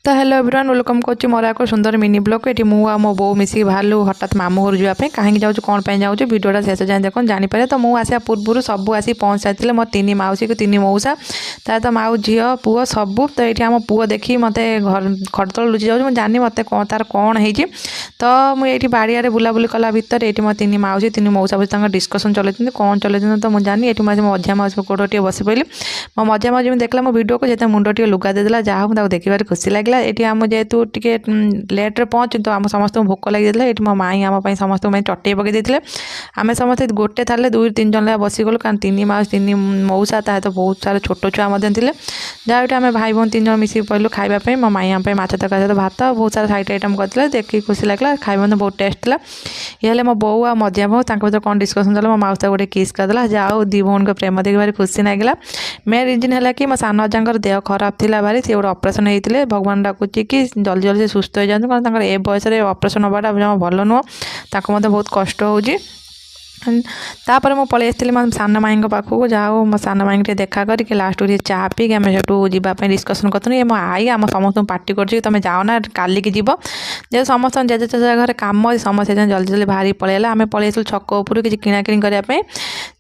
तो hello everyone welcome कर मोर एक सुंदर मिनी ब्लॉग ये मुझे मो बो मिसिक बाहर हठात मामू घर जावाई कहीं जाऊँ कौन जाऊँ भिडियोटा शेष जाए देख जानीपर तो मुझे आसा पूर्व सब आसी पहुँच सारी मो तीन माउसी को तीन मौसा तार तो माऊ झी पुओ सबू तो ये आम पुओ देखी मत घर खट तल लुचि जाऊँ जानी मत तार कौन हो तो मुझे बाड़िया बुलाबुली कला भितर ये मो तीन माउसी तीन मौसा बस डिस्कसन चलते कौन चलते तो मुझे जानी ये मझा माउसी कोड़ टे बस पड़ी मो मझा माउसी देखला मो भिडियो को जो मुंड टे लुगा देदेला जहाँ हूँ देखिबार खुशी लगे ये आम जेहेतु टे लेट्रे पहुँचु तो आम समस्त भोक लगी जाता ये मो माई आम समस्त चटे पकई देते आम समस्त गोटे थाले दुई तीन जन बसीगलु कारण तीन माउस तीन मौसा ता तो बहुत सारा छोट छुआ थे जहाँ ये आम भाई भौन तीन जन मिसिक पड़लु खावाई मो माई आम माछ तरकारी सहित भात बहुत सारा साइड आइटम करते देखिए खुशी लगे खाଇବା बहुत टेस्ट था ये मो बो आ मझिया बो भर कौन डिस्कसन चला मो माउस गोटे किस करदेला जाओ दी भौन को प्रेम देखिए भारी खुशी लगे मेन रिजन है कि मो सान अजांर देह खराब थी भारी सी गोटे ऑपरेशन होते भगवान डाकुची कि जल्दी जल्दी सुस्थ हो जाते कारण ए बयस ऑपरेशन हवाटा जमा भल नुह ताको मत बहुत कष्ट होची तापर मो पलि आसती मो सान माई पाखक जाओ मो सान माई टे देखा करके लास्ट चाह पीक आम से डिस्कसन कर मो आई आम समस्त पार्टी कर तुम जाओ ना काली की जीव जो समस्त जेजे चेजा घर कम समस्त जल्दी जल्दी बाहरी पलैला आम पलि आसलु छक उपर किसी किणाकिणी करने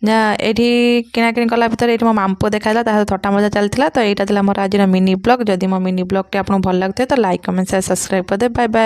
ये किणाकिणी कला भितर ये मो मामपो देखा थट्टा मजा चलता तो यहाँ मोर आज मिनी ब्लॉग जदि मो मिनी ब्लॉग टे आपको भल लगता है तो लाइक कमेंट शेयर सब्सक्राइब कर दे बाय बाय।